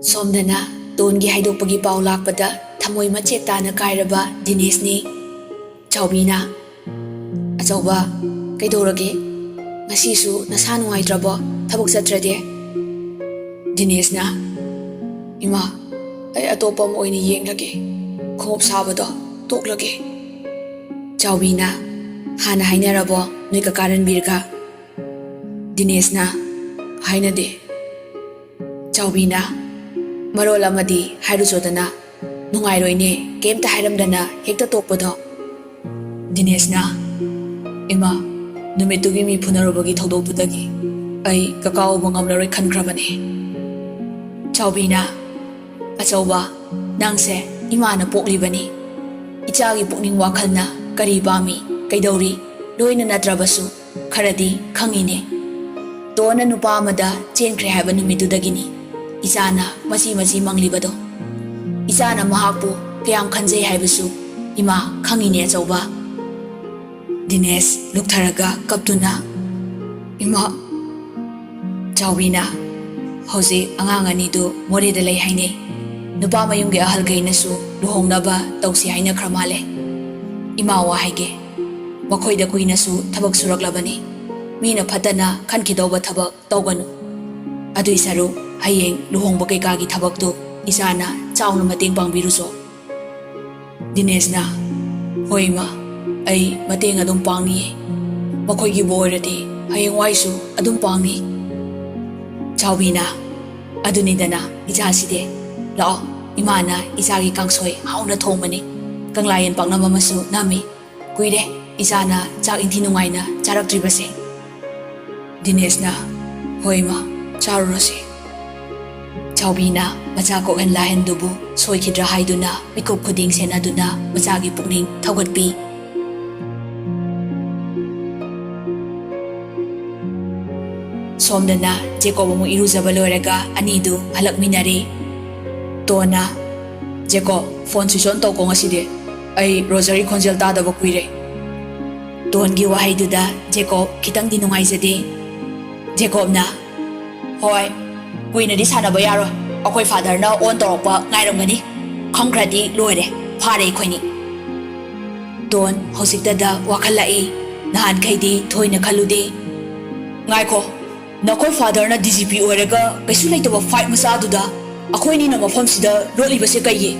ꯁꯣꯝꯗꯅ ꯇꯣꯟꯒꯤ ꯍꯥꯏꯗꯣꯛꯄꯒꯤ ꯄꯥꯎ ꯂꯥꯛꯄꯗ ꯊꯃꯣꯏ ꯃꯆꯦꯠ ꯇꯥꯅ ꯀꯥꯏꯔꯕ ꯗꯤꯅꯦꯁꯅꯤ꯫ ꯆꯥꯎꯕꯤꯅ ꯑꯆꯧꯕ ꯀꯩꯗꯧꯔꯒꯦ? ꯉꯁꯤꯁꯨ ꯅꯁꯥ ꯅꯨꯡꯉꯥꯏꯇ꯭ꯔꯕꯣ? ꯊꯕꯛ ꯆꯠꯇ꯭ꯔꯗꯤ? ꯗꯤꯅꯦꯁꯅ ꯏꯃꯥ ꯑꯩ ꯑꯇꯣꯞꯄ ꯑꯃ ꯑꯣꯏꯅ ꯌꯦꯡꯂꯒꯦ, ꯈꯣꯡꯎꯞ ꯁꯥꯕꯗꯣ ꯇꯣꯛꯂꯒꯦ꯫ ꯆꯥꯎꯕꯤꯅ ꯍꯥꯟꯅ ꯍꯥꯏꯅꯔꯕꯣ ꯅꯣꯏ ꯀꯀꯥ ꯔꯟꯕꯤꯔꯒ? ꯗꯤꯅꯦꯁꯅ ꯍꯥꯏꯅꯗꯦ꯫ ꯆꯥꯎꯕꯤꯅ ꯃꯔꯣꯜ ꯑꯃꯗꯤ ꯍꯥꯏꯔꯨꯆꯣꯗꯅ, ꯅꯨꯡꯉꯥꯏꯔꯣꯏꯅꯦ ꯀꯩꯝꯇ ꯍꯥꯏꯔꯝꯗꯅ ꯍꯦꯛꯇ ꯇꯣꯛꯄꯗꯣ꯫ ꯗꯤꯅꯦꯁꯅ ꯏꯃꯥ ꯅꯨꯃꯤꯠꯇꯨꯒꯤ ꯃꯤ ꯐꯨꯅꯔꯨꯕꯒꯤ ꯊꯧꯗꯣꯛꯇꯨꯗꯒꯤ ꯑꯩ ꯀꯀꯥ ꯎꯕ ꯉꯝꯂꯔꯣꯏ ꯈꯟꯈ꯭ꯔꯕꯅꯦ꯫ ꯆꯥꯎꯕꯤꯅ ꯑꯆꯧꯕ ꯅꯪꯁꯦ ꯏꯃꯥꯅ ꯄꯣꯛꯂꯤꯕꯅꯤ, ꯏꯆꯥꯒꯤ ꯄꯨꯛꯅꯤꯡ ꯋꯥꯈꯜꯅ ꯀꯔꯤ ꯄꯥꯝꯃꯤ ꯀꯩꯗꯧꯔꯤ ꯂꯣꯏꯅ ꯅꯠꯇ꯭ꯔꯕꯁꯨ ꯈꯔꯗꯤ ꯈꯪꯉꯤꯅꯦ꯫ ꯇꯣꯟꯅ ꯅꯨꯄꯥ ꯑꯃꯗ ꯆꯦꯟꯈ꯭ꯔꯦ ꯍꯥꯏꯕ ꯅꯨꯃꯤꯠꯇꯨꯗꯒꯤꯅꯤ ꯏꯆꯥꯅ ꯃꯆꯤ ꯃꯪꯂꯤꯕꯗꯣ꯫ ꯏꯆꯥꯅ ꯃꯍꯥꯛꯄꯨ ꯀꯌꯥꯝ ꯈꯟꯖꯩ ꯍꯥꯏꯕꯁꯨ ꯏꯃꯥ ꯈꯪꯉꯤꯅꯦ ꯑꯆꯧꯕ꯫ ꯗꯤꯅꯦꯁ ꯂꯨꯛꯊꯔꯒ ꯀꯞꯇꯨꯅ ꯏꯃꯥ꯫ ꯆꯥꯎꯕꯤꯅ ꯍꯧꯖꯤꯛ ꯑꯉꯥꯡ ꯑꯅꯤꯗꯨ ꯃꯣꯔꯦꯗ ꯂꯩ ꯍꯥꯏꯅꯩ, ꯅꯨꯄꯥ ꯃꯌꯨꯝꯒꯤ ꯑꯍꯜꯈꯩꯅꯁꯨ ꯂꯨꯍꯣꯡꯅꯕ ꯇꯧꯁꯤ ꯍꯥꯏꯅꯈ꯭ꯔ ꯃꯥꯜꯂꯦ꯫ ꯏꯃꯥ ꯋꯥ ꯍꯥꯏꯒꯦ, ꯃꯈꯣꯏꯗ ꯀꯨꯏꯅꯁꯨ ꯊꯕꯛ ꯁꯨꯔꯛꯂꯕꯅꯤ, ꯃꯤꯅ ꯐꯠꯇꯅ ꯈꯟꯈꯤꯗꯧꯕ ꯊꯕꯛ ꯇꯧꯒꯅꯨ꯫ ꯑꯗꯨꯏ ꯁꯔꯨꯛ ꯍꯌꯦꯡ ꯂꯨꯍꯣꯡꯕ ꯀꯩꯀꯥꯒꯤ ꯊꯕꯛꯇꯨ ꯏꯆꯥꯅ ꯆꯥꯎꯅ ꯃꯇꯦꯡ ꯄꯥꯡꯕꯤꯔꯨꯆꯣ꯫ ꯗꯤꯅꯦꯁꯅ ꯍꯣꯏ ꯏꯃꯥ, ꯑꯩ ꯃꯇꯦꯡ ꯑꯗꯨꯝ ꯄꯥꯡꯅꯤꯌꯦ, ꯃꯈꯣꯏꯒꯤꯕꯨ ꯑꯣꯏꯔꯗꯤ ꯍꯌꯦꯡꯋꯥꯏꯁꯨ ꯑꯗꯨꯝ ꯄꯥꯡꯅꯤ꯫ ꯆꯥꯎꯕꯤꯅ ꯑꯗꯨꯅꯤꯗꯅ ꯏꯆꯥꯁꯤꯗꯤ, ꯂꯥꯛꯑꯣ ꯏꯃꯥꯅ ꯏꯆꯥꯒꯤ ꯀꯥꯡꯁꯣꯏ ꯍꯥꯎꯅ ꯊꯣꯡꯕꯅꯤ, ꯀꯪꯂꯥꯌꯦꯟ ꯄꯥꯛꯅꯝ ꯑꯃꯁꯨ ꯅꯝꯃꯤ, ꯀꯨꯏꯔꯦ ꯏꯆꯥꯅ ꯆꯥꯛ ꯏꯟꯊꯤ ꯅꯨꯡꯉꯥꯏꯅ ꯆꯥꯔꯛꯇ꯭ꯔꯤꯕꯁꯦ꯫ ꯗꯤꯅꯦꯁꯅ ꯍꯣꯏ ꯏꯃꯥ ꯆꯥꯔꯨꯔꯁꯤ꯫ ꯆꯥꯎꯕꯤꯅ ꯃꯆꯥ ꯀꯣꯛꯍꯟ ꯂꯥꯍꯟꯗꯨꯕꯨ ꯁꯣꯏꯈꯤꯗ꯭ꯔꯥ ꯍꯥꯏꯗꯨꯅ ꯃꯤꯀꯨꯞ ꯈꯨꯗꯤꯡ ꯁꯦꯟꯅꯗꯨꯅ ꯃꯆꯥꯒꯤ ꯄꯨꯛꯅꯤꯡ ꯊꯧꯒꯠꯄꯤ꯫ ꯁꯣꯝꯗꯅ ꯖꯦꯀꯣꯕ ꯑꯃꯨꯛ ꯏꯔꯨꯖꯕ ꯂꯣꯏꯔꯒ ꯑꯅꯤꯗꯨ ꯍꯜꯂꯛꯃꯤꯟꯅꯔꯤ꯫ ꯇꯣꯟꯅ ꯖꯦꯀꯣꯕ ꯐꯣꯟ ꯁ꯭ꯋꯤꯆ ꯑꯣꯟ ꯇꯧꯀꯣ, ꯉꯁꯤꯗꯤ ꯑꯩ ꯔꯣꯖꯔꯒꯤ ꯈꯣꯟꯖꯦꯜ ꯇꯥꯗꯕ ꯀꯨꯏꯔꯦ꯫ ꯇꯣꯟꯒꯤ ꯋꯥꯍꯩꯗꯨꯗ ꯖꯦꯀꯣꯕ ꯈꯤꯇꯪꯗꯤ ꯅꯨꯡꯉꯥꯏꯖꯗꯦ꯫ ꯖꯦꯀꯣꯕꯅ ꯍꯣꯏ ꯀꯨꯏꯅꯗꯤ ꯁꯥꯟꯅꯕ ꯌꯥꯔꯣꯏ, ꯑꯩꯈꯣꯏ ꯐꯥꯗꯔꯅ ꯑꯣꯟ ꯇꯧꯔꯛꯄ ꯉꯥꯏꯔꯝꯒꯅꯤ, ꯈꯪꯈ꯭ꯔꯗꯤ ꯂꯣꯏꯔꯦ, ꯐꯥꯔꯦ ꯑꯩꯈꯣꯏꯅꯤ꯫ ꯇꯣꯟ ꯍꯧꯖꯤꯛꯇꯗ ꯋꯥꯈꯜ ꯂꯥꯛꯏ, ꯅꯍꯥꯟꯈꯩꯗꯤ ꯊꯣꯏꯅ ꯈꯜꯂꯨꯗꯦ꯫ ꯉꯥꯏꯈꯣ, ꯅꯈꯣꯏ ꯐꯥꯗꯔꯅ DGP ꯑꯣꯏꯔꯒ ꯀꯩꯁꯨ ꯂꯩꯇꯕ ꯐꯥꯏꯠ ꯃꯆꯥꯗꯨꯗ ꯑꯩꯈꯣꯏꯅꯤꯅ ꯃꯐꯝꯁꯤꯗ ꯂꯣꯠꯂꯤꯕꯁꯦ ꯀꯩꯒꯤ?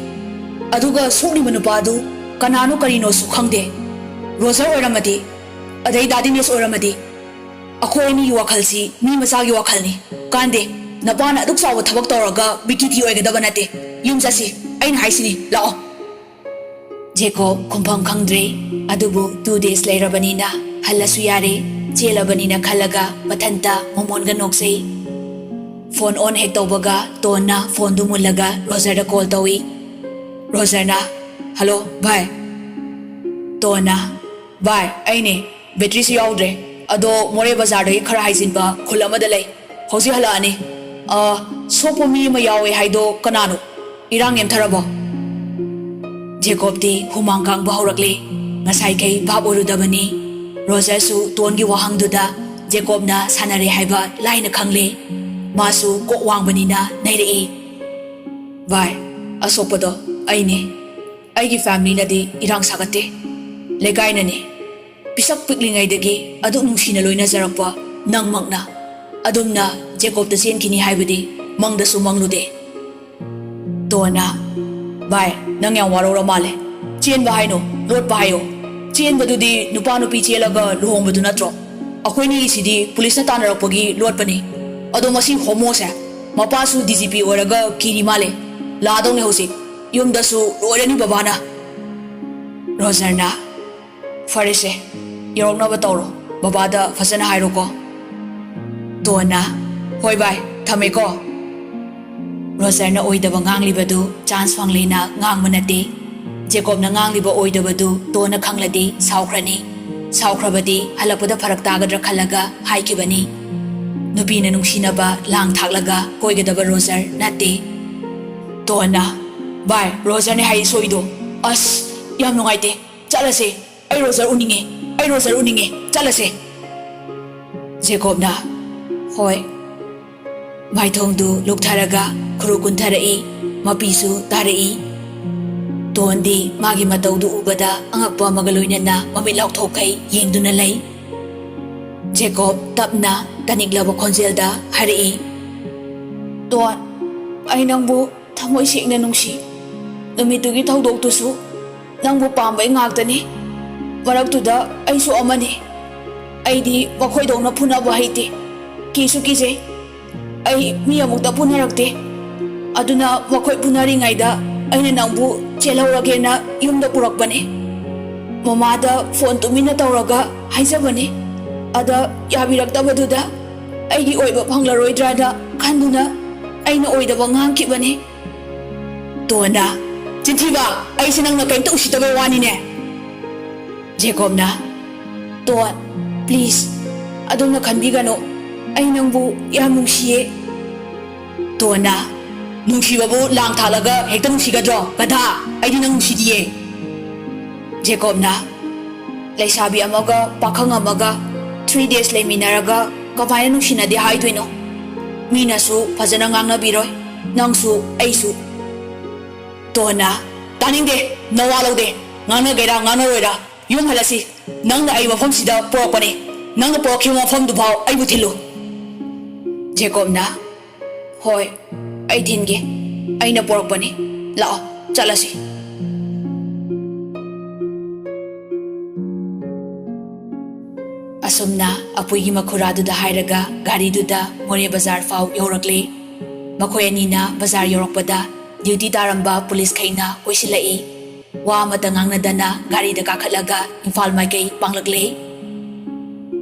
ꯑꯗꯨꯒ ꯁꯣꯛꯂꯤꯕ ꯅꯨꯄꯥꯗꯨ ꯀꯅꯥꯅꯣ ꯀꯔꯤꯅꯣꯁꯨ ꯈꯪꯗꯦ꯫ ꯔꯣꯖꯔ ꯑꯣꯏꯔꯝꯃꯗꯤ, ꯑꯗꯩ ꯗꯥꯗꯤꯅꯦꯁ ꯑꯣꯏꯔꯝꯃꯗꯤ? ꯑꯩꯈꯣꯏ ꯑꯅꯤꯒꯤ ꯋꯥꯈꯜꯁꯤ ꯃꯤ ꯃꯆꯥꯒꯤ ꯋꯥꯈꯜꯅꯤ, ꯀꯥꯟꯗꯦ꯫ ꯅꯄꯥꯅ ꯑꯗꯨꯛ ꯆꯥꯎꯕ ꯊꯕꯛ ꯇꯧꯔꯒ ꯕꯤꯀꯤꯊꯤ ꯑꯣꯏꯒꯗꯕ ꯅꯠꯇꯦ, ꯌꯨꯝ ꯆꯠꯁꯤ, ꯑꯩꯅ ꯍꯥꯏꯁꯤꯅꯤ, ꯂꯥꯛꯑꯣ꯫ ꯖꯦꯀꯣꯕ ꯈꯨꯝꯐꯝ ꯈꯪꯗ꯭ꯔꯦ, ꯑꯗꯨꯕꯨ 2 days ꯂꯩꯔꯕꯅꯤꯅ ꯍꯜꯂꯁꯨ ꯌꯥꯔꯦ, ꯆꯦꯜꯂꯕꯅꯤꯅ ꯈꯜꯂꯒ ꯃꯊꯟꯇ ꯃꯣꯃꯣꯟꯒ ꯅꯣꯛꯆꯩ꯫ ꯐꯣꯟ ꯑꯣꯟ ꯍꯦꯛ ꯇꯧꯕꯒ ꯇꯣꯟꯅ ꯐꯣꯟꯗꯨ ꯃꯨꯜꯂꯒ ꯔꯣꯖꯔꯗ ꯀꯣꯜ ꯇꯧꯏ꯫ ꯔꯣꯖꯔꯅ ꯍꯜꯂꯣ ꯚꯥꯏ꯫ ꯇꯣꯟꯅ ꯚꯥꯏ ꯑꯩꯅꯦ, ꯕꯦꯇ꯭ꯔꯤꯁꯨ ꯌꯥꯎꯗ꯭ꯔꯦ, ꯑꯗꯣ ꯃꯣꯔꯦ ꯕꯖꯥꯔꯗꯒꯤ ꯈꯔ ꯍꯥꯏꯖꯤꯟꯕ ꯈꯨꯜ ꯑꯃꯗ ꯂꯩ, ꯍꯧꯖꯤꯛ ꯍꯜꯂꯛꯑꯅꯤ꯫ ꯁꯣꯛꯄ ꯃꯤ ꯑꯃ ꯌꯥꯎꯋꯦ ꯍꯥꯏꯗꯣ ꯀꯅꯥꯅꯣ? ꯏꯔꯥꯡ ꯅꯦꯝꯊꯔꯕꯣ? ꯖꯦꯀꯣꯕꯇꯤ ꯍꯨꯃꯥꯡ ꯀꯥꯡꯕ ꯍꯧꯔꯛꯂꯦ, ꯉꯁꯥꯏꯈꯩ ꯚꯥꯞ ꯑꯣꯏꯔꯨꯗꯕꯅꯤ꯫ ꯔꯣꯖꯔꯁꯨ ꯇꯣꯟꯒꯤ ꯋꯥꯍꯪꯗꯨꯗ ꯖꯦꯀꯣꯕꯅ ꯁꯥꯟꯅꯔꯦ ꯍꯥꯏꯕ ꯂꯥꯏꯅ ꯈꯪꯂꯦ, ꯃꯥꯁꯨ ꯀꯣꯛ ꯋꯥꯡꯕꯅꯤꯅ ꯅꯩꯔꯛꯏ꯫ ꯚꯥꯏ ꯑꯁꯣꯛꯄꯗꯣ ꯑꯩꯅꯦ, ꯑꯩꯒꯤ ꯐꯦꯃꯤꯂꯤꯅꯗꯤ ꯏꯔꯥꯡ ꯁꯥꯒꯠꯇꯦ, ꯂꯩꯀꯥꯏꯅꯅꯤ, ꯄꯤꯁꯛ ꯄꯤꯛꯂꯤꯉꯩꯗꯒꯤ ꯑꯗꯨꯛ ꯅꯨꯡꯁꯤꯅ ꯂꯣꯏꯅꯖꯔꯛꯄ ꯅꯪꯃꯛꯅ ꯑꯗꯨꯝꯅ ꯖꯦꯀꯣꯕꯇ ꯆꯦꯟꯈꯤꯅꯤ ꯍꯥꯏꯕꯗꯤ ꯃꯪꯗꯁꯨ ꯃꯪꯂꯨꯗꯦ꯫ ꯇꯣꯟꯅ ꯚꯥꯏ ꯅꯪ ꯌꯥꯝ ꯋꯥꯔꯧꯔ ꯃꯥꯜꯂꯦ, ꯆꯦꯟꯕ ꯍꯥꯏꯅꯣ ꯂꯣꯠꯄ ꯍꯥꯏꯌꯣ, ꯆꯦꯟꯕꯗꯨꯗꯤ ꯅꯨꯄꯥ ꯅꯨꯄꯤ ꯆꯦꯜꯂꯒ ꯂꯨꯍꯣꯡꯕꯗꯨ ꯅꯠꯇ꯭ꯔꯣ? ꯑꯩꯈꯣꯏꯅꯤꯒꯤꯁꯤꯗꯤ ꯄꯨꯂꯤꯁꯅ ꯇꯥꯟꯅꯔꯛꯄꯒꯤ ꯂꯣꯠꯄꯅꯤ꯫ ꯑꯗꯣ ꯃꯁꯤ ꯍꯣꯃꯣꯁꯦ ꯃꯄꯥꯁꯨ DGP ꯑꯣꯏꯔꯒ ꯀꯤꯔꯤ ꯃꯥꯜꯂꯦ, ꯂꯥꯛꯑꯗꯧꯅꯦ ꯍꯧꯖꯤꯛ, ꯌꯨꯝꯗꯁꯨ ꯂꯣꯏꯔꯅꯤ ꯕꯕꯥꯅ꯫ ꯔꯣꯖꯔꯅ ꯐꯔꯦꯁꯦ ꯌꯧꯔꯛꯅꯕ ꯇꯧꯔꯣ, ꯕꯕꯥꯗ ꯐꯖꯅ ꯍꯥꯏꯔꯣꯀꯣ꯫ ꯇꯣꯟꯅ ꯍꯣꯏ ꯚꯥꯏ ꯊꯝꯃꯦꯀꯣ꯫ ꯔꯣꯖꯔꯅ ꯑꯣꯏꯗꯕ ꯉꯥꯡꯂꯤꯕꯗꯨ ꯆꯥꯟꯁ ꯐꯪꯂꯦꯅ ꯉꯥꯡꯕ ꯅꯠꯇꯦ, ꯖꯦꯀꯣꯕꯅ ꯉꯥꯡꯂꯤꯕ ꯑꯣꯏꯗꯕꯗꯨ ꯇꯣꯟꯅ ꯈꯪꯂꯗꯤ ꯁꯥꯎꯈ꯭ꯔꯅꯤ, ꯁꯥꯎꯈ꯭ꯔꯕꯗꯤ ꯍꯜꯂꯛꯄꯗ ꯐꯔꯛ ꯇꯥꯒꯗ꯭ꯔꯥ ꯈꯜꯂꯒ ꯍꯥꯏꯈꯤꯕꯅꯤ꯫ ꯅꯨꯄꯤꯅ ꯅꯨꯡꯁꯤꯅꯕ ꯂꯥꯡ ꯊꯥꯛꯂꯒ ꯀꯣꯏꯒꯗꯕ ꯔꯣꯖꯔ ꯅꯠꯇꯦ꯫ ꯇꯣꯟꯅ ꯚꯥꯏ ꯔꯣꯖꯔꯅꯦ ꯍꯥꯏ ꯁꯣꯏꯗꯣ, ꯑꯁ ꯌꯥꯝ ꯅꯨꯡꯉꯥꯏꯇꯦ, ꯆꯠꯂꯁꯦ, ꯑꯩ ꯔꯣꯖꯔ ꯎꯅꯤꯡꯉꯦ, ꯑꯩ ꯔꯣꯖꯔ ꯎꯅꯤꯡꯉꯦ, ꯆꯠꯂꯁꯦ꯫ ꯖꯦꯀꯣꯕꯅ ꯍꯣꯏ꯫ ꯃꯥꯏꯊꯣꯡꯗꯨ ꯂꯨꯛꯊꯔꯒ ꯈꯨꯔꯨ ꯀꯨꯟꯊꯔꯛꯏ ꯃꯄꯤꯁꯨ ꯇꯥꯔꯛꯏ ꯇꯣꯟꯗꯤ ꯃꯥꯒꯤ ꯃꯇꯧꯗꯨ ꯎꯕꯗ ꯑꯉꯛꯄ ꯑꯃꯒ ꯂꯣꯏꯅꯅ ꯃꯃꯤꯠ ꯂꯥꯎꯊꯣꯛꯈꯩ ꯌꯦꯡꯗꯨꯅ ꯂꯩ ꯖꯦꯀꯣꯕ ꯇꯞꯅ ꯇꯅꯤꯛꯂꯕ ꯈꯣꯟꯖꯦꯜꯗ ꯍꯥꯏꯔꯛꯏ ꯇꯣꯟ ꯑꯩ ꯅꯪꯕꯨ ꯊꯃꯣꯏ ꯁꯦꯡꯅ ꯅꯨꯡꯁꯤ ꯅꯨꯃꯤꯠꯇꯨꯒꯤ ꯊꯧꯗꯣꯛꯇꯨꯁꯨ ꯅꯪꯕꯨ ꯄꯥꯝꯕꯩ ꯉꯥꯛꯇꯅꯤ ꯃꯔꯛꯇꯨꯗ ꯑꯩꯁꯨ ꯑꯃꯅꯤ ꯑꯩꯗꯤ ꯃꯈꯣꯏꯗꯧꯅ ꯐꯨꯅꯕ ꯍꯩꯇꯦ ꯀꯤꯁꯨ ꯀꯤꯖꯩ ꯑꯩ ꯃꯤ ꯑꯃꯨꯛꯇ ꯐꯨꯅꯔꯛꯇꯦ ꯑꯗꯨꯅ ꯃꯈꯣꯏ ꯐꯨꯅꯔꯤꯉꯩꯗ ꯑꯩꯅ ꯅꯪꯕꯨ ꯆꯦꯜꯍꯧꯔꯒꯦꯅ ꯌꯨꯝꯗ ꯄꯨꯔꯛꯄꯅꯤ ꯃꯃꯥꯗ ꯐꯣꯟ ꯇꯨꯃꯤꯟꯅ ꯇꯧꯔꯒ ꯍꯥꯏꯖꯕꯅꯤ ꯑꯗ ꯌꯥꯕꯤꯔꯛꯇꯕꯗꯨꯗ ꯑꯩꯒꯤ ꯑꯣꯏꯕ ꯐꯪꯂꯔꯣꯏꯗ꯭ꯔꯥꯅ ꯈꯟꯗꯨꯅ ꯑꯩꯅ ꯑꯣꯏꯗꯕ ꯉꯥꯡꯈꯤꯕꯅꯤ ꯇꯣꯟꯅ ꯆꯤꯟꯊꯤꯕ ꯑꯩꯁꯦ ꯅꯪꯅ ꯀꯔꯤꯝꯇ ꯎꯁꯤꯠꯇꯕꯩ ꯋꯥꯅꯤꯅꯦ ꯖꯦꯀꯣꯕꯅ ꯇꯣꯟ ꯄ꯭ꯂꯤꯖ ꯑꯗꯣꯝꯅ ꯈꯟꯕꯤꯒꯅꯨ ꯑꯩ ꯅꯪꯕꯨ ꯌꯥꯝ ꯅꯨꯡꯁꯤꯌꯦ ꯇꯣꯟꯅ ꯅꯨꯡꯁꯤꯕꯕꯨ ꯂꯥꯡ ꯊꯥꯜꯂꯒ ꯍꯦꯛꯇ ꯅꯨꯡꯁꯤꯒꯗ꯭ꯔꯣ ꯒꯙꯥ ꯑꯩꯗꯤ ꯅꯪ ꯅꯨꯡꯁꯤꯗꯤꯌꯦ ꯖꯦꯀꯣꯕꯅ ꯂꯩꯁꯥꯕꯤ ꯑꯃꯒ ꯄꯥꯈꯪ ꯑꯃꯒ 3 days ꯂꯩꯃꯤꯟꯅꯔꯒ ꯀꯃꯥꯏꯅ ꯅꯨꯡꯁꯤꯅꯗꯦ ꯍꯥꯏꯗꯣꯏꯅꯣ ꯃꯤꯅꯁꯨ ꯐꯖꯅ ꯉꯥꯡꯅꯕꯤꯔꯣꯏ ꯅꯪꯁꯨ ꯑꯩꯁꯨ ꯇꯣꯟꯅ ꯇꯥꯅꯤꯡꯗꯦ ꯅꯋꯥ ꯂꯧꯗꯦ ꯉꯥꯡꯅꯒꯦꯔꯥ ꯉꯥꯡꯅꯔꯣꯏꯔꯥ ꯌꯨꯝ ꯍꯜꯂꯁꯤ ꯅꯪꯅ ꯑꯩ ꯃꯐꯝꯁꯤꯗ ꯄꯨꯔꯛꯄꯅꯤ ꯅꯪꯅ ꯄꯨꯔꯛꯈꯤꯕ ꯃꯐꯝꯗꯨꯐꯥꯎ ꯑꯩꯕꯨ ꯊꯤꯜꯂꯨ ꯖꯦꯀꯣꯕꯅ ꯍꯣꯏ ꯑꯩ ꯊꯤꯟꯒꯦ ꯑꯩꯅ ꯄꯨꯔꯛꯄꯅꯤ ꯂꯥꯛꯑꯣ ꯆꯠꯂꯁꯤ ꯑꯁꯨꯝꯅ ꯑꯄꯨꯏꯒꯤ ꯃꯈꯨꯔꯥꯗꯨꯗ ꯍꯥꯏꯔꯒ ꯒꯥꯔꯤꯗꯨꯗ ꯃꯣꯔꯦ ꯕꯖꯥꯔ ꯐꯥꯎ ꯌꯧꯔꯛꯂꯦ ꯃꯈꯣꯏ ꯑꯅꯤꯅ ꯕꯖꯥꯔ ꯌꯧꯔꯛꯄꯗ ꯗ꯭ꯌꯨꯇꯤ ꯇꯥꯔꯝꯕ ꯄꯨꯂꯤꯁꯈꯩꯅ ꯀꯣꯏꯁꯤꯜꯂꯛꯏ ꯋꯥ ꯑꯃꯇ ꯉꯥꯡꯅꯗꯅ ꯒꯥꯔꯤꯗ ꯀꯥꯈꯠꯂꯒ ꯏꯝꯐꯥꯜ ꯃꯥꯏꯀꯩ ꯄꯥꯡꯂꯛꯂꯦ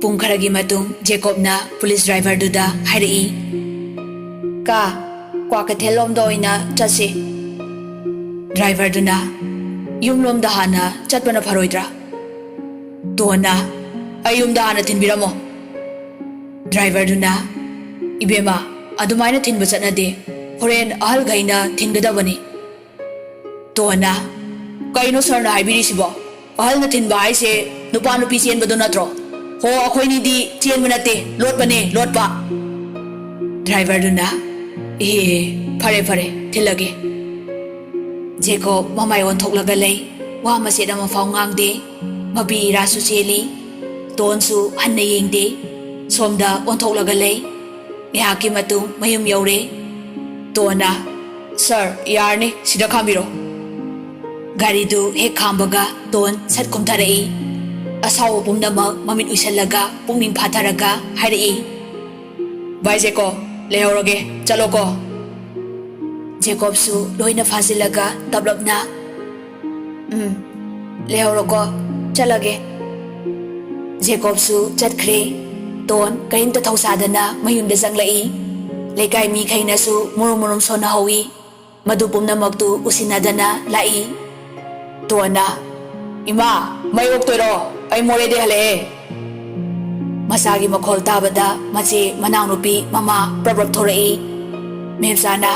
ꯄꯨꯡ ꯈꯔꯒꯤ ꯃꯇꯨꯡ ꯖꯦꯀꯣꯕꯅ ꯄꯨꯂꯤꯁ ꯗ꯭ꯔꯥꯏꯚꯔꯗꯨꯗ ꯍꯥꯏꯔꯛꯏ ꯀꯥ ꯀ꯭ꯋꯥꯀꯩꯊꯦꯜ ꯂꯣꯝꯗ ꯑꯣꯏꯅ ꯆꯠꯁꯤ ꯗ꯭ꯔꯥꯏꯚꯔꯗꯨꯅ ꯌꯨꯝꯂꯣꯝꯗ ꯍꯥꯟꯅ ꯆꯠꯄꯅ ꯐꯔꯣꯏꯗ꯭ꯔꯥ ꯇꯣꯟꯅ ꯑꯩ ꯌꯨꯝꯗ ꯍꯥꯟꯅ ꯊꯤꯟꯕꯤꯔꯝꯃꯣ ꯗ꯭ꯔꯥꯏꯚꯔꯗꯨꯅ ꯏꯕꯦꯝꯃ ꯑꯗꯨꯃꯥꯏꯅ ꯊꯤꯟꯕ ꯆꯠꯅꯗꯦ ꯍꯣꯔꯦꯟ ꯑꯍꯜꯈꯩꯅ ꯊꯤꯟꯒꯗꯕꯅꯤ ꯇꯣꯟꯅ ꯀꯩꯅꯣ ꯁꯥꯔꯅ ꯍꯥꯏꯕꯤꯔꯤꯁꯤꯕꯣ ꯑꯍꯜꯅ ꯊꯤꯟꯕ ꯍꯥꯏꯁꯦ ꯅꯨꯄꯥ ꯅꯨꯄꯤ ꯆꯦꯟꯕꯗꯣ ꯅꯠꯇ꯭ꯔꯣ ꯍꯣ ꯑꯩꯈꯣꯏꯅꯤꯗꯤ ꯆꯦꯟꯕ ꯅꯠꯇꯦ ꯂꯣꯠꯄꯅꯦ ꯂꯣꯠꯄ ꯗ꯭ꯔꯥꯏꯚꯔꯗꯨꯅ ꯐꯔꯦ ꯐꯔꯦ ꯊꯤꯜꯂꯒꯦ ꯖꯦꯀꯣꯕ ꯃꯃꯥꯏ ꯑꯣꯟꯊꯣꯛꯂꯒ ꯂꯩ ꯋꯥ ꯃꯆꯦꯠ ꯑꯃꯐꯥꯎ ꯉꯥꯡꯗꯦ ꯃꯄꯤ ꯏꯔꯥꯁꯨ ꯆꯦꯜꯂꯤ ꯇꯣꯟꯁꯨ ꯍꯟꯅ ꯌꯦꯡꯗꯦ ꯁꯣꯝꯗ ꯑꯣꯟꯊꯣꯛꯂꯒ ꯂꯩ ꯉꯥꯏꯍꯥꯛꯀꯤ ꯃꯇꯨꯡ ꯃꯌꯨꯝ ꯌꯧꯔꯦ ꯇꯣꯟꯅ ꯁꯥꯔ ꯌꯥꯔꯅꯤ ꯁꯤꯗ ꯈꯥꯝꯕꯤꯔꯣ ꯒꯥꯔꯤꯗꯨ ꯍꯦꯛ ꯈꯥꯝꯕꯒ ꯇꯣꯟ ꯁꯠ ꯀꯨꯝꯊꯔꯛꯏ ꯑꯁꯥꯎꯕ ꯄꯨꯝꯅꯃꯛ ꯃꯃꯤꯠ ꯎꯏꯁꯜꯂꯒ ꯄꯨꯛꯅꯤꯡ ꯐꯥꯊꯔꯒ ꯍꯥꯏꯔꯛꯏ ꯚꯥꯏ ꯖꯦꯀꯣꯕ ꯂꯩꯍꯧꯔꯒꯦ ꯆꯠꯂꯣꯀꯣ ꯖꯦꯀꯣꯕꯁꯨ ꯂꯣꯏꯅ ꯐꯥꯖꯤꯜꯂꯒ ꯇꯞꯂꯞꯅ ꯂꯩꯍꯧꯔꯣꯀꯣ ꯆꯠꯂꯒꯦ ꯖꯦꯀꯣꯕꯁꯨ ꯆꯠꯈ꯭ꯔꯦ ꯇꯣꯟ ꯀꯔꯤꯝꯇ ꯊꯧꯁꯥꯗꯅ ꯃꯌꯨꯝꯗ ꯆꯪꯂꯛꯏ ꯂꯩꯀꯥꯏ ꯃꯤꯈꯩꯅꯁꯨ ꯃꯨꯔꯨꯝ ꯃꯨꯔꯨꯝ ꯁꯣꯟꯅꯍꯧꯏ ꯃꯗꯨ ꯄꯨꯝꯅꯃꯛꯇꯨ ꯎꯁꯤꯟꯅꯗꯅ ꯂꯥꯛꯏ ꯇꯣꯟꯅ ꯏꯃꯥ ꯃꯩ ꯑꯣꯛꯇꯣꯏꯔꯣ ꯑꯩ ꯃꯣꯔꯦꯗꯩ ꯍꯜꯂꯛꯑꯦ ꯃꯆꯥꯒꯤ ꯃꯈꯣꯜ ꯇꯥꯕꯗ ꯃꯆꯦ ꯃꯅꯥꯎꯅꯨꯄꯤ ꯃꯃꯥ ꯄ꯭ꯔꯞ ꯊꯣꯔꯛꯏ ꯃꯦꯝꯆꯥꯅ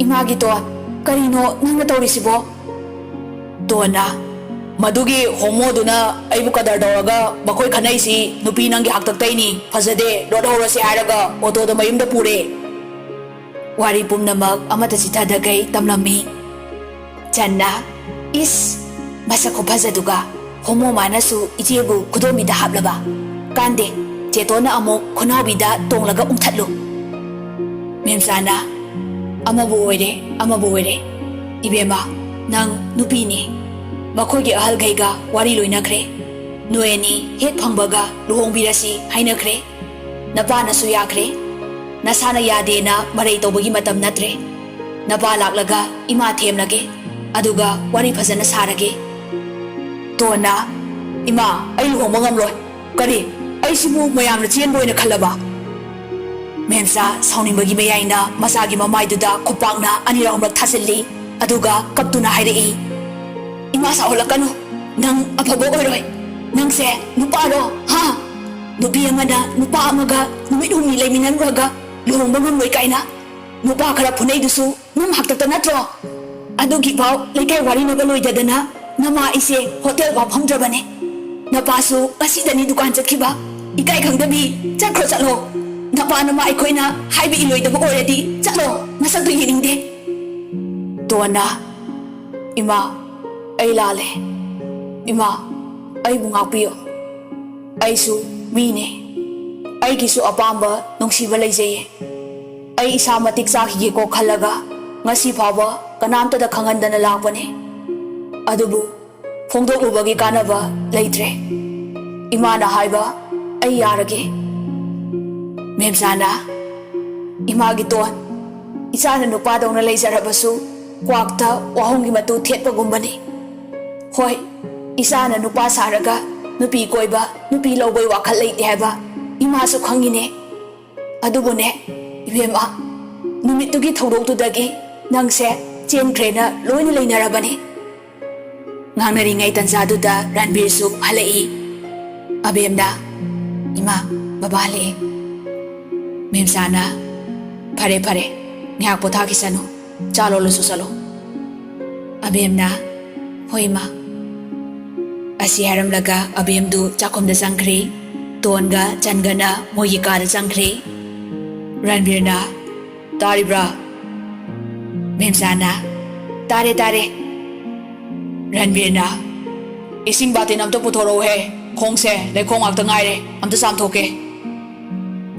ꯏꯃꯥꯒꯤ ꯇꯣꯟ ꯀꯔꯤꯅꯣ ꯅꯪꯅ ꯇꯧꯔꯤꯁꯤꯕꯣ ꯇꯣꯟꯅ ꯃꯗꯨꯒꯤ ꯍꯣꯃꯣꯗꯨꯅ ꯑꯩꯕꯨ ꯀꯗꯔ ꯇꯧꯔꯒ ꯃꯈꯣꯏ ꯈꯟꯅꯩꯁꯤ ꯅꯨꯄꯤ ꯅꯪꯒꯤ ꯍꯥꯛꯇꯛꯇꯩꯅꯤ ꯐꯖꯗꯦ ꯂꯣꯠꯍꯧꯔꯁꯤ ꯍꯥꯏꯔꯒ ꯑꯣꯇꯣꯗ ꯃꯌꯨꯝꯗ ꯄꯨꯔꯦ ꯋꯥꯔꯤ ꯄꯨꯝꯅꯃꯛ ꯑꯃꯠꯇ ꯆꯤꯊꯗꯈꯩ ꯇꯝꯂꯝꯃꯤ ꯆꯟꯅ ꯏꯁ ꯃꯁꯛ ꯈꯨꯐꯖꯗꯨꯒ ꯍꯣꯃꯣ ꯃꯥꯅꯁꯨ ꯏꯆꯦꯕꯨ ꯈꯨꯗꯣꯝꯕꯤꯗ ꯍꯥꯞꯂꯕ ꯀꯥꯟꯗꯦ ꯆꯦꯇꯣꯟꯅ ꯑꯃꯨꯛ ꯈꯨꯅꯥꯎꯕꯤꯗ ꯇꯣꯡꯂꯒ ꯎꯝꯊꯠꯂꯨ ꯃꯦꯝꯆꯥꯅ ꯑꯃꯕꯨ ꯑꯣꯏꯔꯦ ꯏꯕꯦꯝꯃ ꯅꯪ ꯅꯨꯄꯤꯅꯤ ꯃꯈꯣꯏꯒꯤ ꯑꯍꯜꯈꯩꯒ ꯋꯥꯔꯤ ꯂꯣꯏꯅꯈ꯭ꯔꯦ ꯅꯣꯏ ꯑꯅꯤ ꯍꯦꯛ ꯐꯪꯕꯒ ꯂꯨꯍꯣꯡꯕꯤꯔꯁꯤ ꯍꯥꯏꯅꯈ꯭ꯔꯦ ꯅꯄꯥꯅꯁꯨ ꯌꯥꯈ꯭ꯔꯦ ꯅꯁꯥꯅ ꯌꯥꯗꯦꯅ ꯃꯔꯩ ꯇꯧꯕꯒꯤ ꯃꯇꯝ ꯅꯠꯇ꯭ꯔꯦ ꯅꯄꯥ ꯂꯥꯛꯂꯒ ꯏꯃꯥ ꯊꯦꯝꯂꯒꯦ ꯑꯗꯨꯒ ꯋꯥꯔꯤ ꯐꯖꯅ ꯁꯥꯔꯒꯦ ꯇꯣꯟꯅ ꯏꯃꯥ ꯑꯩ ꯂꯨꯍꯣꯡꯕ ꯉꯝꯂꯣꯏ ꯀꯔꯤ ꯑꯩꯁꯤꯕꯨ ꯃꯌꯥꯝꯅ ꯆꯦꯟꯕ ꯑꯣꯏꯅ ꯈꯜꯂꯕ ꯃꯦꯝꯆꯥ ꯁꯥꯎꯅꯤꯡꯕꯒꯤ ꯃꯌꯥꯏꯅ ꯃꯆꯥꯒꯤ ꯃꯃꯥꯏꯗꯨꯗ ꯈꯨꯄꯥꯛꯅ ꯑꯅꯤꯔꯛ ꯑꯍꯨꯝꯔꯛ ꯊꯥꯖꯤꯜꯂꯤ ꯑꯗꯨꯒ ꯀꯞꯇꯨꯅ ꯍꯥꯏꯔꯛꯏ 이마 사올라까노 ꯅꯪ ꯑꯐꯕ ꯑꯣꯏꯔꯣꯏ ꯅꯪꯁꯦ ꯅꯨꯄꯥꯔꯣ ꯍꯥ ꯅꯨꯄꯤ ꯑꯃꯅ ꯅꯨꯄꯥ ꯑꯃꯒ ꯅꯨꯃꯤꯠ ꯍꯨꯝꯅꯤ ꯂꯩꯃꯤꯟꯅꯔꯨꯔꯒ ꯂꯨꯍꯣꯡꯕ ꯉꯝꯂꯣꯏ ꯀꯥꯏꯅ ꯅꯨꯄꯥ ꯈꯔ ꯐꯨꯅꯩꯗꯨꯁꯨ ꯅꯪ ꯍꯥꯛꯇꯛꯇ ꯅꯠꯇ꯭ꯔꯣ ꯑꯗꯨꯒꯤꯐꯥꯎ ꯂꯩꯀꯥꯏ ꯋꯥꯔꯤꯅꯕ ꯂꯣꯏꯗꯗꯅ ꯅꯃꯥ ꯑꯩꯁꯦ ꯍꯣꯇꯦꯜ ꯐꯥꯎ ꯐꯝꯗ꯭ꯔꯕꯅꯦ ꯅꯄꯥꯁꯨ ꯉꯁꯤꯗꯅꯤ ꯗꯨꯀꯥꯟ ꯆꯠꯈꯤꯕ ꯏꯀꯥꯏ ꯈꯪꯗꯕꯤ ꯆꯠꯈ꯭ꯔꯣ ꯆꯠꯂꯣ napa nama aikoina haiba iloidaba oiradi chalo masakdo yeningde. Tona ima ai lale. Ima ai bungakpiyo. Aisu mine. Ai gisu apamba nungsiba laijaye. Ai isa matik sakige ko khalaga ngasi phaba kanamtada khangandana lakpane. Adubu phongdokubagi kanaba leitre. Imana haiba ai yarage. Memsana imagi ton isana nupadawna leizarabasu kwakta wahongi matu thetpagumbani. Hoi isana nupa saraga nupi koiba nupi lawbai wakhal leite haiba imasu khangine. Adubune ibema numitugi thawdoktudagi nangse chenkrena loina leinarabani. Ngangnaringai tanjaduda Ranbir su halai. Abemna ima babale. Memsana pare pare ngak potha kisanu chalo lo susalo. Abemna hoima asi haram laga abemdu chakomda sangkri tonga changana moyi kar sangkri. Ranbirna taribra. Memsana tare tare. Ranbirna ising batin amto puthoro he khongse lekhong akta ngaire amta samthoke.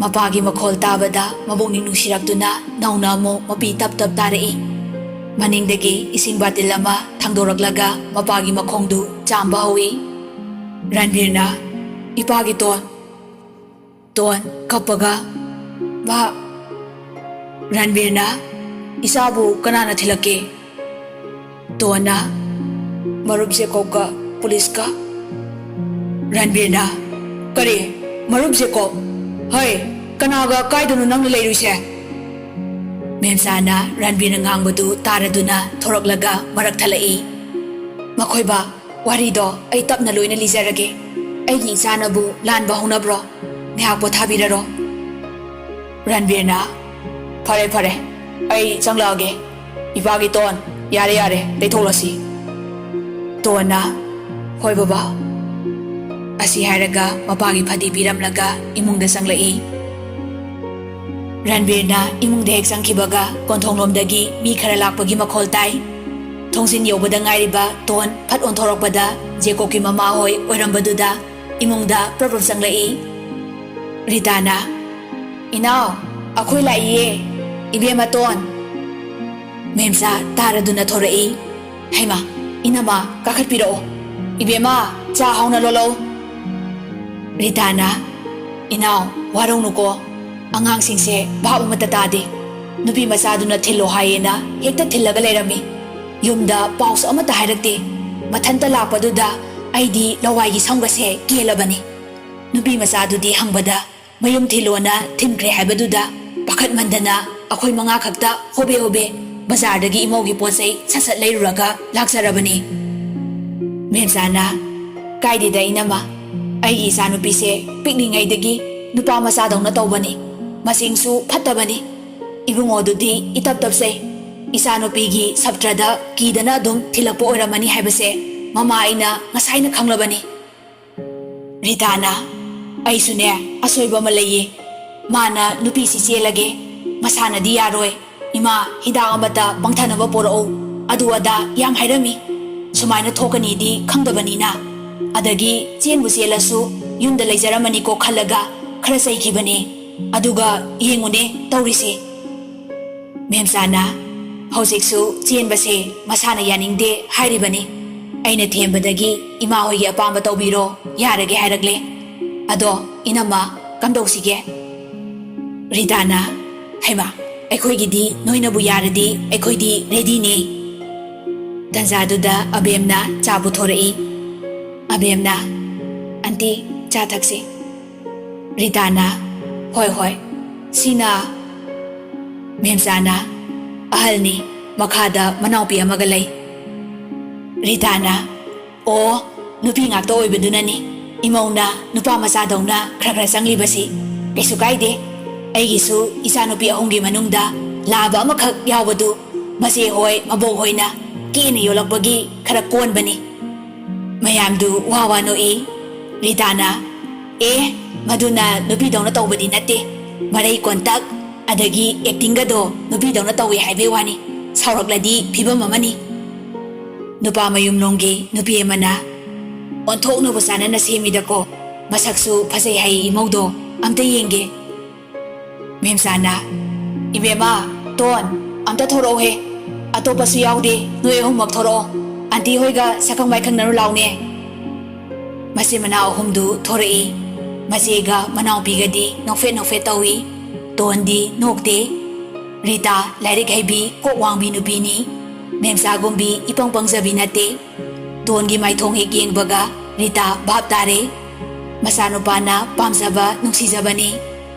Mapagi makhol tabada mabungning nusirakduna nauna mo mapi tap tap tarai. Maningdagi ising batil lama thangdoraklaga mapagi makhongdu chamba hawi. Ranbirna ipagi ton kapaga ba. Ranbirna isabu kanana thilake. Tona marup se koka pulis ka. Ranbirna kare marup se ko. Hai kanaga kaidunu nang leiruise. Memsana Ranbirna ngangbadu taraduna thoraklaga marak thalai. Makhoiba warido ai tapna loina lijarage. Aigi isanabu lanba honabro ngak pothabiraro. Ranbirna pare pare ai changlage ibagi ton yare yare leitholasi. Tona hoi baba asi haraga mapagi phadi biramlaga imungda sanglai. Ranbirna imungda hek sangkibaga konthonglomdagi mi khara lakpagi makhol tai. Thongsin yobada ngairiba ton phat onthorokpada jekoki mama hoi oirambaduda imungda problem sanglai. Ritana inao akhoi laiye ibema ton. Memsa taraduna thorai. Haima inama kakhatpiro ibema cha hauna lolo. Ritana inao warong nuko angang singse bhabu matatade nupi masaduna thilo hayena hekta thillaga lerami. Yumda paus amata hairakte mathanta lakpaduda aidi lawai gi sangbase kelabani. Nupi masadudi hangbada mayum thilona thimkre haibaduda pakhat mandana akhoi manga khakta hobe hobe bazardagi imogi potsai sasat leiruraga laksarabani. Memsana kaidida inama aigi isanupise pikningaidagi nupa masadawna tawbani. Masingsu phattabani. Ibungodudi itap tapsai. Isanupigi sabtrada kidana dum thilakpo oiramani haibase mama aina ngasaina khanglabani. Ritana aisune asoiba malaye. Mana nupi si chelage masana di yaroi. Ima hidang amata pangthanaba porao aduada yam hairami. Sumaina thokani di khangdabanina. Adagi chenbu chelasu yumda leijaramani ko khalaga khara saikibani. Aduga yengune tawrisi. Memsana hausiksu chenbase masana yaningde hairibani. Aina thembadagi ima hoigi apamba tawbiro yarage hairagle. Ado inama kamdosige. Ritana haima aikoigidi noinabu yaradi aikoidi ready ne. Tanjaduda abemna chabu thorai. Abemna anti cha thakse. Ritana hoi hoi sina. Memsana ahalni makhada manaupi amaga lei. Ritana o nupi ngakta oibadunani imauna nupa masadawna khara khara sanglibasi kaisu kaide. Aigisu isanupi ahongi manungda laba amakhak yawadu mase hoi mabog hoina kina yolakbagi khara konbani. Mayamdu wawa noi. Ritana maduna nupi dawna tawbadi natte ꯃꯔꯩ contact ꯑꯗꯒꯤ ꯑꯦꯛꯇꯤꯡꯒꯗꯣ ꯅꯨꯄꯤꯗꯧꯅ ꯇꯧꯋꯦ ꯍꯥꯏꯕꯩ ꯋꯥꯅꯤ ꯁꯥꯎꯔꯛꯂꯗꯤ ꯐꯤꯕꯝ ꯑꯃꯅꯤ ꯅꯨꯄꯥ ꯃꯌꯨꯝꯂꯣꯝꯒꯤ ꯅꯨꯄꯤ ꯑꯃꯅ ꯑꯣꯟꯊꯣꯛꯅꯕꯨ ꯆꯥꯟꯅꯅ ꯁꯦꯝꯃꯤꯗꯀꯣ ꯃꯁꯛꯁꯨ ꯐꯖꯩ ꯍꯥꯏ ꯏꯃꯧꯗꯣ ꯑꯝꯇ ꯌꯦꯡꯒꯦ ꯃꯦꯝꯆꯥꯅ ꯏꯕꯦꯝꯃ ꯇꯣꯟ ꯑꯝꯇ ꯊꯣꯔꯛꯑꯣꯍꯦ ꯑꯇꯣꯞꯄꯁꯨ ꯌꯥꯎꯗꯦ ꯅꯣꯏ ꯑꯍꯨꯝꯃꯛ ꯊꯣꯔꯛꯑꯣ ꯑꯟꯇꯤ ꯍꯣꯏꯒ ꯁꯛꯈꯪ ꯃꯥꯏꯈꯪꯅꯔꯨ ꯂꯥꯎꯅꯦ ꯃꯆꯤꯟ ꯃꯅꯥꯎ ꯑꯍꯨꯝꯗꯨ ꯊꯣꯔꯛꯏ ꯃꯆꯦꯒ ꯃꯅꯥꯎꯄꯤꯒꯗꯤ ꯅꯣꯛꯐꯦꯠ ꯅꯣꯛꯐꯦꯠ ꯇꯧꯏ ꯇꯣꯟꯗꯤ ꯅꯣꯛꯇꯦ ꯔꯤꯇꯥ ꯂꯥꯏꯔꯤꯛ ꯍꯩꯕꯤ ꯀꯣꯛ ꯋꯥꯡꯕꯤ ꯅꯨꯄꯤꯅꯤ ꯃꯦꯝꯆꯥꯒꯨꯝꯕꯤ ꯏꯄꯪ ꯄꯪꯖꯕꯤ ꯅꯠꯇꯦ ꯇꯣꯟꯒꯤ ꯃꯥꯏꯊꯣꯡ ꯍꯦꯛ ꯌꯦꯡꯕꯒ ꯔꯤꯇꯥ ꯚꯥꯞ ꯇꯥꯔꯦ ꯃꯆꯥꯅꯨꯄꯥꯅ ꯄꯥꯝꯖꯕ ꯅꯨꯡꯁꯤꯖꯕꯅꯤ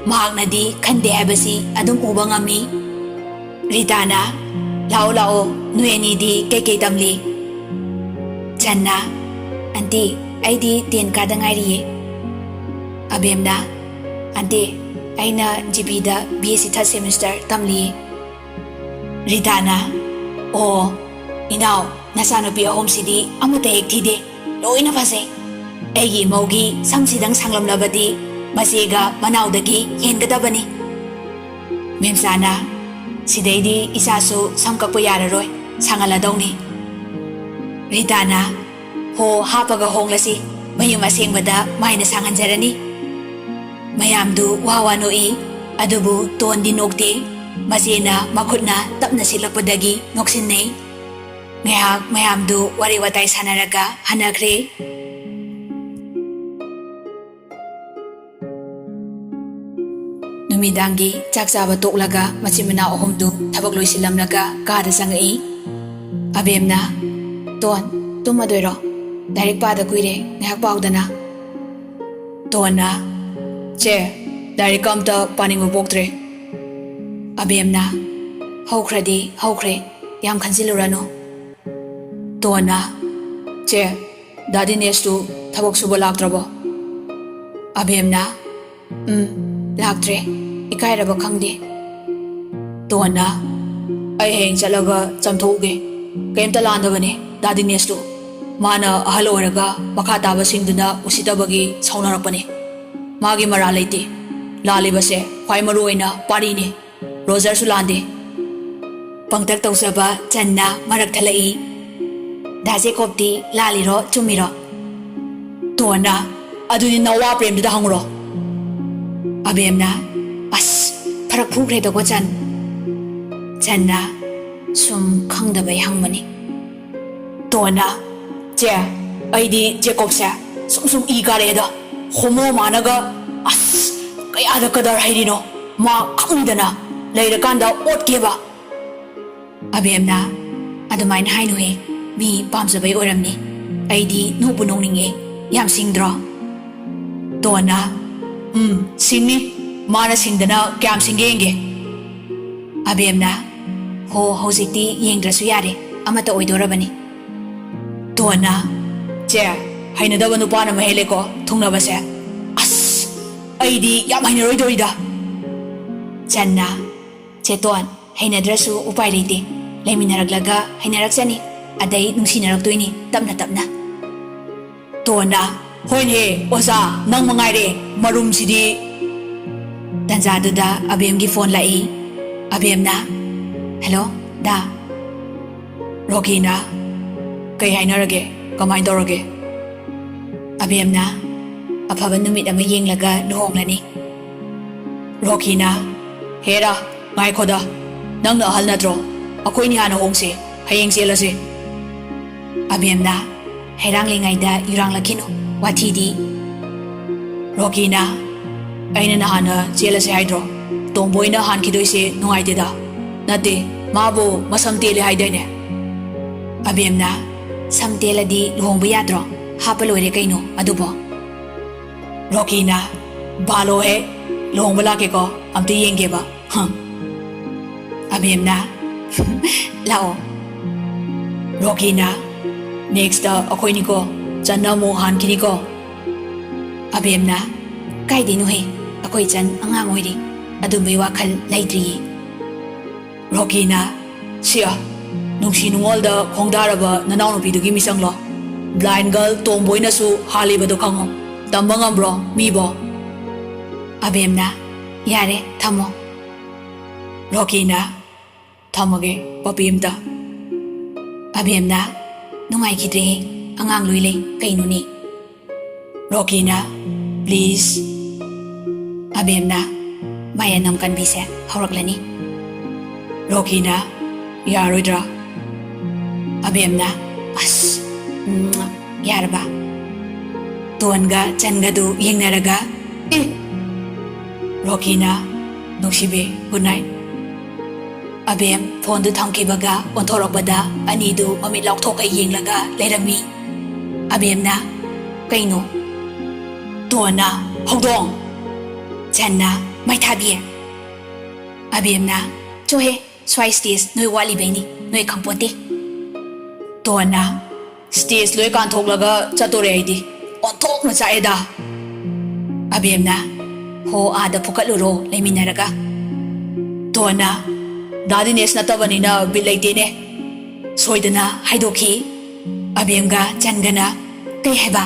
ꯃꯍꯥꯛꯅꯗꯤ ꯈꯟꯗꯦ ꯍꯥꯏꯕꯁꯤ ꯑꯗꯨꯝ ꯎꯕ ꯉꯝꯃꯤ ꯔꯤꯇꯥꯅ ꯂꯥꯛꯑꯣ ꯂꯥꯛꯑꯣ ꯅꯣꯏ ꯑꯅꯤꯗꯤ ꯀꯩꯀꯩ ꯇꯝꯂꯤ ꯆꯟꯅ ꯑꯟꯇꯤ ꯑꯩꯗꯤ 10 ꯀꯥꯗ ꯉꯥꯏꯔꯤꯌꯦ ꯑꯕꯦꯝꯅ ꯑꯟꯇꯤ ꯑꯩꯅ ꯖꯤꯄꯤꯗ BSc 3rd semester ꯇꯝꯂꯤꯌꯦ ꯔꯤꯇꯥꯅ ꯑꯣ ꯏꯅꯥꯎ ꯅꯆꯥꯅꯨꯄꯤ ꯑꯍꯨꯝꯁꯤꯗꯤ ꯑꯃꯠꯇ ꯍꯦꯛ ꯊꯤꯗꯦ ꯂꯣꯏꯅ ꯐꯖꯩ ꯑꯩꯒꯤ ꯏꯃꯧꯒꯤ ꯁꯝꯁꯤꯗꯪ ꯁꯥꯡꯂꯝꯂꯕꯗꯤ ꯃꯆꯦꯒ ꯃꯅꯥꯎꯗꯒꯤ ꯍꯦꯟꯒꯗꯕꯅꯤ ꯃꯦꯝꯆꯥꯅ ꯁꯤꯗꯩꯗꯤ ꯏꯆꯥꯁꯨ ꯁꯝ ꯀꯛꯄ ꯌꯥꯔꯔꯣꯏ ꯁꯥꯡꯍꯜꯂꯗꯧꯅꯤ ꯔꯤꯇꯥꯅ ꯍꯣ ꯍꯥꯞꯄꯒ ꯍꯣꯡꯂꯁꯤ ꯃꯌꯨꯝ ꯑꯁꯦꯡꯕꯗ ꯃꯥꯏꯅ ꯁꯥꯡꯍꯟꯖꯔꯅꯤ ꯃꯌꯥꯝꯗꯨ ꯋꯥ ꯋꯥ ꯅꯣꯛꯏ ꯑꯗꯨꯕꯨ ꯇꯣꯟꯗꯤ ꯅꯣꯛꯇꯦ ꯃꯆꯦꯅ ꯃꯈꯨꯠꯅ ꯇꯞꯅ ꯁꯤꯜꯂꯛꯄꯗꯒꯤ ꯅꯣꯛꯁꯤꯟꯅꯩ ꯉꯥꯏꯍꯥꯛ ꯃꯌꯥꯝꯗꯨ ꯋꯥꯔꯤ ꯋꯥꯇꯥꯏ ꯁꯥꯟꯅꯔꯒ ꯍꯟꯅꯈ꯭ꯔꯦ ꯅꯨꯃꯤꯗꯥꯡꯒꯤ ꯆꯥꯛ ꯆꯥꯕ ꯇꯣꯛꯂꯒ ꯃꯆꯤꯟ ꯃꯅꯥꯎ ꯑꯍꯨꯝꯗꯨ ꯊꯕꯛ ꯂꯣꯏꯁꯤꯜꯂꯝꯂꯒ ꯀꯥꯗ ꯆꯪꯉꯛꯏ ꯑꯕꯦꯝꯅ ꯇꯣꯟ ꯇꯨꯝꯃꯗꯣꯏꯔꯣ ꯂꯥꯏꯔꯤꯛ ꯄꯥꯗ ꯀꯨꯏꯔꯦ ꯉꯥꯏꯍꯥꯛ ꯄꯥꯎꯗꯅ ꯇꯣꯟꯅ ꯆꯦ ꯂꯥꯏꯔꯤꯛꯀ ꯑꯝꯇ ꯄꯥꯅꯤꯡꯕ ꯄꯣꯛꯇ꯭ꯔꯦ ꯑꯕꯦꯝꯅ ꯍꯧꯈ꯭ꯔꯗꯤ ꯍꯧꯈ꯭ꯔꯦ ꯌꯥꯝ ꯈꯟꯖꯤꯜꯂꯨꯔꯅꯨ ꯇꯣꯟꯅ ꯆꯦ ꯗꯥ ꯗꯤꯅꯦꯁꯇꯨ ꯊꯕꯛ ꯁꯨꯕ ꯂꯥꯛꯇ꯭ꯔꯕꯣ ꯑꯕꯦꯝꯅ ꯂꯥꯛꯇ꯭ꯔꯦ ꯏꯀꯥꯏꯔꯕ ꯈꯪꯗꯦ ꯇꯣꯟꯅ ꯑꯩ ꯍꯌꯦꯡ ꯆꯠꯂꯒ ꯆꯝꯊꯣꯛꯎꯒꯦ ꯀꯩꯝꯇ ꯂꯥꯟꯗꯕꯅꯦ ꯗꯥ ꯗꯤꯅꯦꯁꯇꯨ ꯃꯥꯅ ꯑꯍꯜ ꯑꯣꯏꯔꯒ ꯃꯈꯥ ꯇꯥꯕꯁꯤꯡꯗꯨꯅ ꯎꯁꯤꯠꯇꯕꯒꯤ ꯁꯥꯎꯅꯔꯛꯄꯅꯦ ꯃꯥꯒꯤ ꯃꯔꯥꯜ ꯂꯩꯇꯦ ꯂꯥꯜꯂꯤꯕꯁꯦ ꯈ꯭ꯋꯥꯏ ꯃꯔꯨ ꯑꯣꯏꯅ ꯄꯥꯔꯤꯅꯦ ꯔꯣꯖꯔꯁꯨ ꯂꯥꯟꯗꯦ ꯄꯪꯇꯛ ꯇꯧꯖꯕ ꯆꯟꯅ ꯃꯔꯛ ꯊꯠꯂꯛꯏ ꯗꯥ ꯖꯦꯀꯣꯕꯇꯤ ꯂꯥꯜꯂꯤꯔꯣ ꯆꯨꯝꯃꯤꯔꯣ ꯇꯣꯟꯅ ꯑꯗꯨꯗꯤ ꯅꯋꯥ ꯄ꯭ꯔꯦꯝꯗꯨꯗ ꯍꯪꯉꯨꯔꯣ ꯑꯕꯦꯝꯅ ꯑꯁ ꯐꯔꯛ ꯐꯨꯈ꯭ꯔꯦꯗꯀꯣ ꯆꯟꯅ ꯁꯨꯝ ꯈꯪꯗꯕꯩ ꯍꯪꯕꯅꯤ ꯇꯣꯟꯅ ꯆꯦ ꯑꯩꯗꯤ ꯖꯦꯀꯣꯕꯁꯦ ꯁꯨꯝ ꯏ ꯀꯥꯔꯛꯑꯦꯗ ꯍꯣꯃꯣ ꯃꯥꯅꯒ ꯑꯁ ꯀꯌꯥꯗ ꯀꯗꯔ ꯍꯩꯔꯤꯅꯣ ꯃꯥ ꯈꯪꯗꯅ ꯂꯩꯔꯀꯥꯟꯗ ꯑꯣꯠꯀꯦꯕ ꯑꯕꯦꯝꯅ ꯑꯗꯨꯃꯥꯏꯅ ꯍꯥꯏꯅꯨꯍꯦ ꯃꯤ ꯄꯥꯝꯖꯕꯩ ꯑꯣꯏꯔꯝꯅꯤ ꯑꯩꯗꯤ ꯅꯣꯛꯄꯨ ꯅꯣꯛꯅꯤꯡꯉꯦ ꯌꯥꯝ ꯁꯤꯡꯗ꯭ꯔꯣ ꯇꯣꯟꯅ ꯁꯤꯡꯅꯤ ꯃꯥꯅ ꯁꯤꯡꯗꯅ ꯀꯌꯥꯝ ꯁꯤꯡꯒꯦ ꯌꯦꯡꯒꯦ ꯑꯕꯦꯝꯅ ꯍꯣ ꯍꯧꯖꯤꯛꯇꯤ ꯌꯦꯡꯗ꯭ꯔꯁꯨ ꯌꯥꯔꯦ ꯑꯃꯠꯇ ꯑꯣꯏꯗꯣꯔꯕꯅꯤ ꯇꯣꯟꯅ ꯆꯦ ꯍꯩꯅꯗꯕ ꯅꯨꯄꯥꯅ ꯃꯍꯦꯜꯂꯦꯀꯣ ꯊꯨꯡꯅꯕꯁꯦ ꯑꯁ ꯑꯩꯗꯤ ꯌꯥꯝ ꯍꯩꯅꯔꯣꯏꯗꯧꯔꯤꯗ ꯆꯟꯅ ꯆꯦꯇꯣꯟ ꯍꯩꯅꯗ꯭ꯔꯁꯨ ꯎꯄꯥꯏ ꯂꯩꯇꯦ ꯂꯩꯃꯤꯟꯅꯔꯛꯂꯒ ꯍꯩꯅꯔꯛꯆꯅꯤ ꯑꯗꯩ ꯅꯨꯡꯁꯤꯅꯔꯛꯇꯣꯏꯅꯤ ꯇꯞꯅ ꯇꯞꯅ ꯇꯣꯟꯅ ꯍꯣꯏꯅꯦ ꯑꯣꯖꯥ ꯅꯪ ꯃꯉꯥꯏꯔꯦ ꯃꯔꯨꯝꯁꯤꯗꯤ ꯇꯟꯖꯥꯗꯨꯗ ꯑꯕꯦꯝꯒꯤ ꯐꯣꯟ ꯂꯥꯛꯏ ꯑꯕꯦꯝꯅ ꯍꯦꯜꯂꯣ ꯗꯥ ꯔꯣꯀꯤꯅ ꯀꯩ ꯍꯥꯏꯅꯔꯒꯦ ꯀꯃꯥꯏꯅ ꯇꯧꯔꯒꯦ ꯑꯕꯦꯝꯅ ꯑꯐꯕ ꯅꯨꯃꯤꯠ ꯑꯃ ꯌꯦꯡꯂꯒ ꯂꯨꯍꯣꯡꯂꯅꯤ ꯔꯣꯀꯤꯅ ꯍꯦꯔꯥ ꯉꯥꯏꯈꯣꯗ ꯅꯪꯅ ꯑꯍꯜ ꯅꯠꯇ꯭ꯔꯣ ꯑꯩꯈꯣꯏꯅꯤ ꯍꯥꯟꯅ ꯍꯣꯡꯁꯦ ꯍꯌꯦꯡ ꯆꯦꯜꯂꯁꯦ ꯑꯕꯦꯝꯅ ꯍꯩꯔꯥꯡꯂꯤꯉꯩꯗ ꯌꯨꯔꯥꯡꯂꯛꯈꯤꯅꯨ ꯋꯥꯊꯤꯗꯤ ꯔꯣꯀꯤꯅ ꯑꯩꯅ ꯅꯍꯥꯟꯅ ꯆꯦꯜꯂꯁꯦ ꯍꯥꯏꯗ꯭ꯔꯣ ꯇꯣꯝꯕꯣꯏꯅ ꯍꯥꯟꯈꯤꯗꯣꯏꯁꯦ ꯅꯨꯡꯉꯥꯏꯇꯦꯗ ꯅꯠꯇꯦ ꯃꯥꯕꯨ ꯃꯁꯝ ꯇꯦꯜꯂꯦ ꯍꯥꯏꯗꯥꯏꯅꯦ ꯑꯕꯦꯝꯅ ꯁꯝ ꯇꯦꯜꯂꯗꯤ ꯂꯨꯍꯣꯡꯕ ꯌꯥꯗ꯭ꯔꯣ ꯍꯥꯞꯄ ꯂꯣꯏꯔꯦ ꯀꯩꯅꯣ ꯑꯗꯨꯕꯣ ꯔꯣꯀꯤꯅ ꯕꯥꯂꯣꯍꯦ ꯂꯨꯍꯣꯡꯕ ꯂꯥꯛꯀꯦꯀꯣ ꯑꯝꯇ ꯌꯦꯡꯒꯦꯕ ꯑꯕꯦꯝꯅ ꯂꯥꯛꯑꯣ ꯔꯣꯀꯤꯅ ꯅꯦꯛꯁꯇ ꯑꯩꯈꯣꯏꯅꯤꯀꯣ ꯆꯟꯅ ꯑꯃꯨꯛ ꯍꯥꯟꯈꯤꯅꯤꯀꯣ ꯑꯕꯦꯝꯅ ꯀꯥꯏꯗꯩꯅꯣꯍꯦ ꯑꯩꯈꯣꯏ ꯆꯟ ꯑꯉꯥꯡ ꯑꯣꯏꯔꯤ ꯑꯗꯨꯝꯕꯩ ꯋꯥꯈꯜ ꯂꯩꯇ꯭ꯔꯤꯌꯦ ꯔꯣꯀꯤꯅ ꯁꯤꯌꯥ ꯅꯨꯡꯁꯤ ꯅꯨꯡꯉꯣꯜꯗ ꯈꯣꯡꯗꯥꯔꯕ ꯅꯅꯥꯎꯅꯨꯄꯤꯗꯨꯒꯤ ꯃꯤꯆꯪꯂꯣ ꯕ꯭ꯂꯥꯏꯟ ꯒꯔꯜ ꯇꯣꯝꯕꯣꯏꯅꯁꯨ ꯍꯥꯜꯂꯤꯕꯗꯣ ꯈꯪꯉꯣ ꯇꯝꯕ ꯉꯝꯕ꯭ꯔꯣ ꯃꯤꯕꯣ ꯑꯕꯦꯝꯅ ꯌꯥꯔꯦ ꯊꯝꯃꯣ ꯔꯣꯀꯤꯅ ꯊꯝꯃꯒꯦ ꯄꯄꯤ ꯑꯝꯇ ꯑꯕꯦꯝꯅ ꯅꯨꯡꯉꯥꯏꯈꯤꯗ꯭ꯔꯦ ꯑꯉꯥꯡ ꯂꯣꯏ ꯂꯩ ꯀꯩꯅꯣꯅꯤ ꯔꯣꯀꯤꯅ ꯄ꯭ꯂꯤꯖ ꯑꯕꯦꯝꯅ ꯃꯌꯥꯅꯝ ꯀꯟꯕꯤꯁꯦ ꯍꯧꯔꯛꯂꯅꯤ ꯔꯣꯀꯤꯅ ꯌꯥꯔꯣꯏꯗ꯭ꯔꯥ ꯑꯕꯦꯝꯅ ꯑꯁ ꯌꯥꯔꯕ ꯇꯣꯟꯒ ꯆꯟꯒꯗꯨ ꯌꯦꯡꯅꯔꯒ ꯔꯣꯀꯤꯅ ꯅꯨꯡꯁꯤꯕꯤ ꯒꯨꯗ ꯅꯥꯏꯠ ꯑꯕꯦꯝ ꯐꯣꯟꯗꯨ ꯊꯝꯈꯤꯕꯒ ꯑꯣꯟꯊꯣꯔꯛꯄꯗ ꯑꯅꯤꯗꯨ ꯃꯃꯤꯠ ꯂꯥꯎꯊꯣꯛꯀ ꯌꯦꯡꯂꯒ ꯂꯩꯔꯝꯃꯤ ꯑꯕꯦꯝꯅ ꯀꯩꯅꯣ ꯇꯣꯟꯅ ꯍꯧꯗꯣꯡ ꯆꯟꯅ ꯃꯩꯊꯥꯕꯤ ꯑꯕꯦꯝꯅ ꯆꯣꯍꯦ ꯁ꯭ꯋꯥꯏ ꯁ꯭ꯇꯦꯖ ꯅꯣꯏ ꯋꯥꯠꯂꯤꯕꯩꯅꯤ ꯅꯣꯏ ꯈꯪꯄꯣꯟꯇꯦ ꯇꯣꯟꯅ ꯁ꯭ꯇꯦꯖ ꯂꯣꯏ ꯀꯥꯟꯊꯣꯛꯂꯒ ꯆꯠꯇꯣꯔꯦ ꯑꯩꯗꯤ ꯑꯣꯟꯊꯣꯛꯅ ꯆꯥꯛꯑꯦꯗ ꯑꯕꯦꯝꯅ ꯍꯣ ꯑꯥꯗ ꯐꯨꯀꯠꯂꯨꯔꯣ ꯂꯩꯃꯤꯟꯅꯔꯒ ꯇꯣꯟꯅ ꯗꯥ ꯗꯤꯅꯦꯁ ꯅꯠꯇꯕꯅꯤꯅ ꯕꯤꯠ ꯂꯩꯇꯦꯅꯦ ꯁꯣꯏꯗꯅ ꯍꯥꯏꯗꯣꯛꯈꯤ ꯑꯕꯦꯝꯒ ꯆꯟꯒꯅ ꯀꯩ ꯍꯥꯏꯕ